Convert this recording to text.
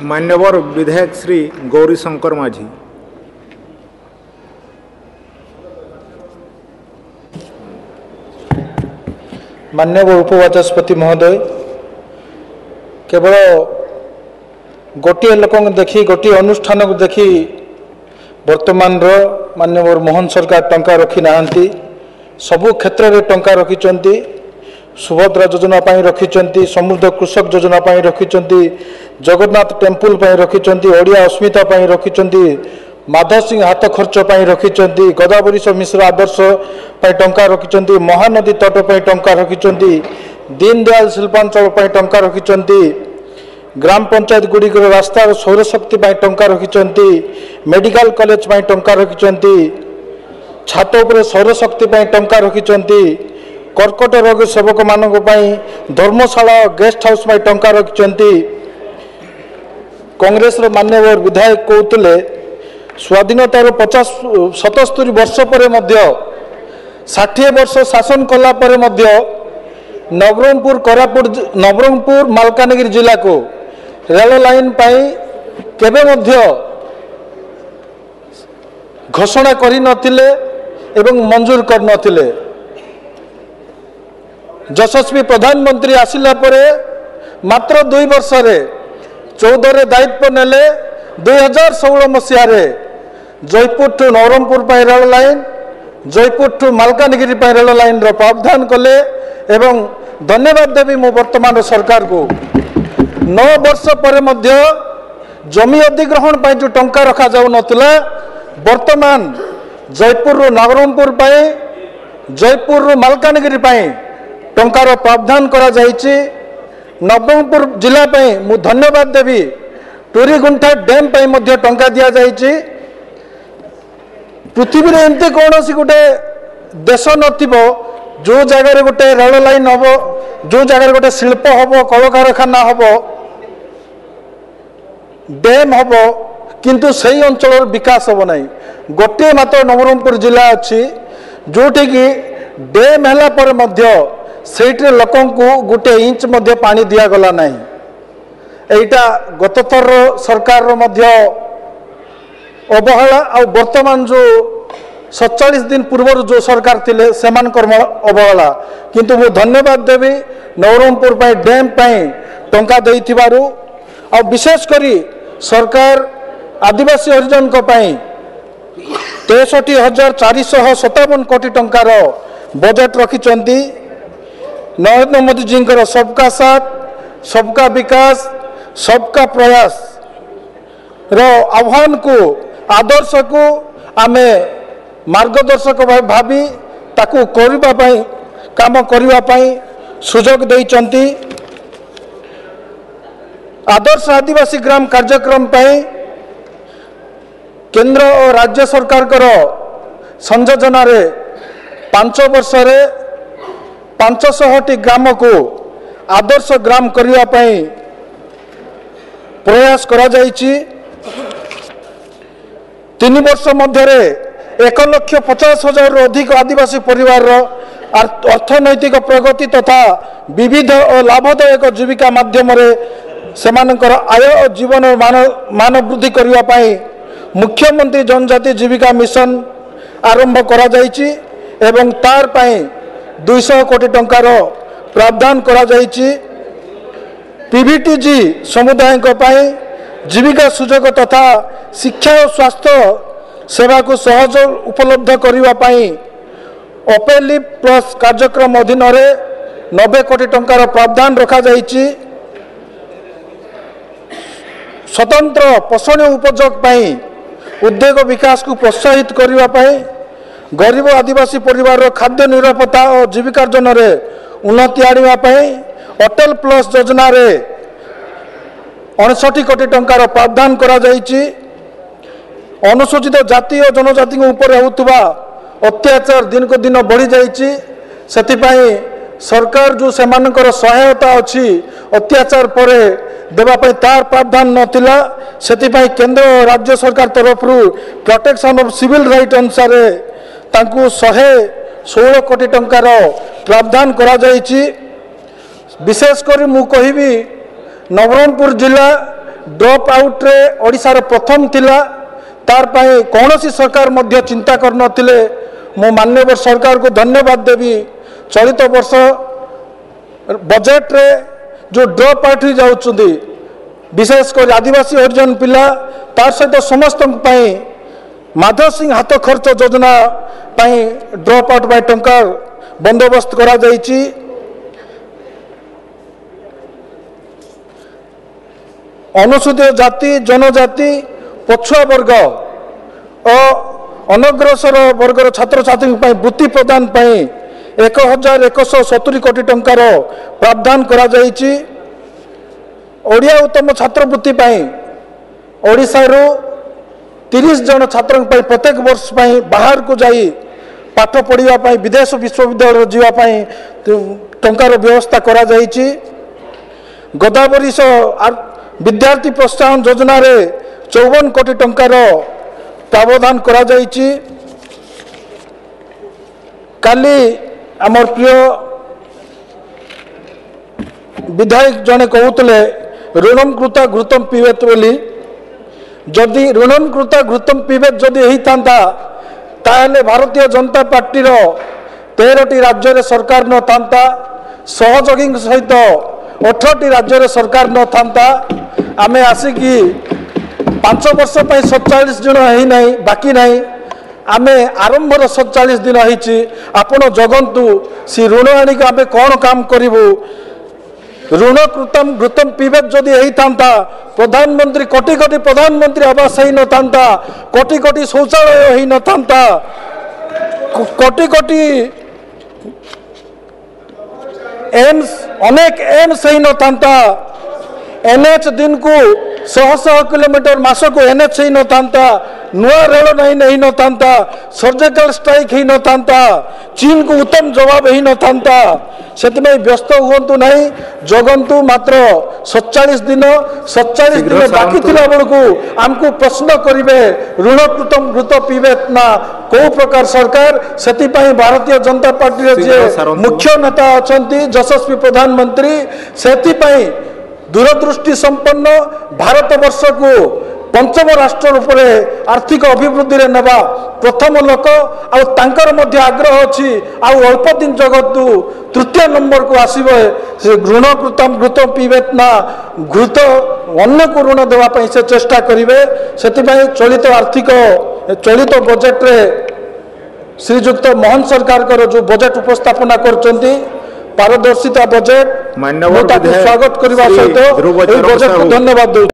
मान्यवर विधायक श्री गौरी शंकर माझी। मान्यवर उपवाचस्पति महोदय, केवल गोटे लोक देखी गोटे अनुष्ठान को देखी वर्तमान मान्यवर मोहन सरकार टंका रखी नाहंती, सबु क्षेत्र में टंका रखिचंती। सुभद्रा योजना पाई रखिचंती, समृद्ध कृषक योजना पाई रखिचंती, जगन्नाथ टेम्पल पाई रखिचंती, ओडिया अस्मिता पाई रखिचंती, माधव सिंह हाथ खर्च पाई रखिचंती, गदावरीश मिश्र आदर्श पाई टंका रखिचंती, महानदी तट पाई टंका रखिचंती, दीनदयाल शिल्पांचल पाई टंका रखिचंती, ग्राम पंचायत गुड़िकर रास्ता सौरशक्ति पाई टंका रखिचंती, मेडिकल कॉलेज पाई टंका रखिचंती, छात उपर सौरशक्ति पाई टंका रखिचंती, कर्कट रोग सेवक मानक पाई धर्मशाला गेस्ट हाउस पाई टंका रखिचंती। कांग्रेस मान्यवर विधायक कहते स्वाधीनतार 77 वर्ष पर 60 वर्ष शासन कला पर नवरंगपुर कोरापुट नवरंगपुर मालकानगिरी जिला को रेल लाइन पाई केबे मध्य घोषणा करि नथिले एवं मंजूर कर नथिले। यशस्वी प्रधानमंत्री आसिला परे मात्र 2 वर्ष रे 14 दायित्व नेले 2016 मसीह जयपुर टू नवरंगपुर पाई rail line, Jeypore to Malkangiri पाई रेल लाइन रो प्रावधान कले एवं धन्यवाद देवी मो वर्तमान सरकार को। 9 वर्ष पर मध्य जमी अधिग्रहण पाई जो टंका रखा जाऊ नथिला वर्तमान जयपुर रो नवरंगपुर पाई, जयपुर रो मालकानगिरी पाई टंकार प्रावधान करा जायछि। नवरंगपुर जिला पाई मु धन्यवाद देवी टोरीगुंठा डैम पाई मध्य टंका दिया जायछि। पृथ्वी रे एंते कोनोसी गोटे देश नथिबो जो जगह गोटे रेल लाइन हम, जो जगह गोटे शिल्प हम, कल कारखाना हम, डैम हम, किंतु सही अंचल विकास हम ना। गोटे मात्र नवरंगपुर जिला अच्छी जोटि कि डैम है पर से लोक गोटे इंच पानी दिगला ना। यहीटा गत थर सरकार अवहेला आ वर्तमान जो 47 दिन पूर्व जो सरकार थिले सेमानकर अवहेला, किंतु मु धन्यवाद देवी नवरंगपुर पाई डैम पाई टंका देइथिबारु। आ विशेष करी सरकार आदिवासी हरिजन को पाई 63,457 कोटी टंकार बजेट रखिचंती। नरेंद्र मोदी जी सबका साथ, सबका विकास, सबका प्रयास रो आह्वान को, आदर्श को आमे मार्गदर्शक भावी ताकू करबा पाई, काम करबा पाई सुजोग देइचंती। आदर्श आदिवासी ग्राम कार्यक्रम पाई केंद्र और राज्य सरकार करो संयोजन रे 5 वर्ष रे 500टी ग्राम को आदर्श ग्राम करबा पाई प्रयास करा जायछि। 3 वर्ष मध्य 1,50,000 अधिक आदिवासी परिवार अर्थनैतिक प्रगति तथा विविध और लाभदायक जीविका माध्यम सेमानकर आय और जीवन मान वृद्धि करबा पाई मुख्यमंत्री जनजाति जीविका मिशन आरंभ करा जायछि एवं तार पाई 200 कोटी टंकार प्रावधान करा जायछि। पीवीटीजी समुदाय को पाई जीविका सुजोग तथा शिक्षा और स्वास्थ्य सेवा को सहज उपलब्ध करबा पाई ओपेली प्लस कार्यक्रम अधीन 90 कोटी टंकार प्रावधान रखा जायछि। स्वतंत्र पोषण उपयोग पाई उद्योग विकास को प्रोत्साहित करबा पाई गरीब आदिवासी परिवार खाद्य निरापत्ता और जीविकार्जन रे उन्नति आनिबा पाई अटल प्लस योजना रे 59 कोटी टंकार प्रावधान करा जायछि। अनुसूचित जाति और जनजाति ऊपर होउतबा अत्याचार दिन को दिन बढ़ी जायछि, सेतिपाई सरकार जो सेमानकर सहायता अच्छी अत्याचार पर देवाई तार प्रावधान नथिला, सेतिपाई केंद्र और राज्य सरकार तरफ प्रोटेक्शन ऑफ सिविल राइट अनुसार तांकु 116 कोटी टंकार प्रावधान करा जायछि। विशेषकर मु कहिबी नवरंगपुर जिला ड्रॉप आउट रे ओडिशार प्रथम थिला तार पाए कौनसी सरकार मध्य चिंता कर नथिले मो माननीय सरकार को धन्यवाद देवी। चलित वर्ष बजेट रे जो ड्रॉप आउट जाउछुंदी विशेषकर आदिवासी हरिजन पिला तार सहित समस्त माधव सिंह हाथ खर्च योजना ड्रॉप आउट टंका बंदोबस्त करा जाइछि। अनुसूचित जाति जनजाति पछुआ वर्ग और अनग्रसर वर्गर छात्र छात्री वृत्ति प्रदान 1170 कोटी टंकार प्रावधान करा जाइछि। ओडिया उत्तम छात्रवृत्ति ओडिशारू 30 जन छात्र प्रत्येक वर्ष बाहर को जाई पाठ पढ़ा विदेश विश्वविद्यालय जावाई टंकार व्यवस्था करा जाइछि। गोदावरी विद्यार्थी प्रोत्साहन योजना रे 54 कोटी टंकार प्रावधान करा जाइछि। काली आमर प्रिय विधायक जने कहूतले ऋणम कृता घृतम पीबेत बोली। जदि ऋणम कृता घृतम पीबेत जदि एही थांता ताहले भारतीय जनता पार्टी रो 13टी राज्य रे सरकार न थांता, सहयोगी सहित 18टी राज्य रे सरकार न थांता। आमे आसिकी 5 वर्ष 47 दिन है नहीं बाकी नहीं आमे आरंभर 47 दिन होइछि। आपण जगंतु सी ऋण आनिक आमे कौन काम करिवु। ऋण कृतम घृतम पीबेत जदि यही था प्रधानमंत्री कोटी कोटी प्रधानमंत्री आवास ही न था, कोटी कोटी शौचालय ही न था, कोटी कोटी एम्स अनेक एम्स ही न था, एनएच दिन को 100 किलोमीटर मास को एनएच ही न था, नुआ रेल नहीं न था, सर्जिकल स्ट्राइक ही न था, चीन को उत्तम जवाब ही न था। से व्यस्त हूँ नहीं जगंतु मात्र 47 दिन बाकी थिला बेलू आमको प्रश्न करेंगे ऋण कृतम घृत पीबे ना कौ प्रकार सरकार। से भारतीय जनता पार्टी जे मुख्य नेता अच्छा यशस्वी प्रधानमंत्री से दूरदृष्टि संपन्न भारत वर्ष को पंचम राष्ट्र रूप में आर्थिक अभिवृद्धि रे नेबा प्रथम लोक आग्रह अच्छी अल्प दिन जगतु तृतीय नंबर को आसवे से ऋण कृतम घृत पीबेत ना घृत अन्य को ऋण देवाई से चेष्टा करेंगे। से चलित आर्थिक चलित बजेट रे श्रीजुक्त मोहन सरकार जो बजेट उपस्थापना करछंती पारदर्शिता बजेट स्वागत करने सहित बजेट को धन्यवाद।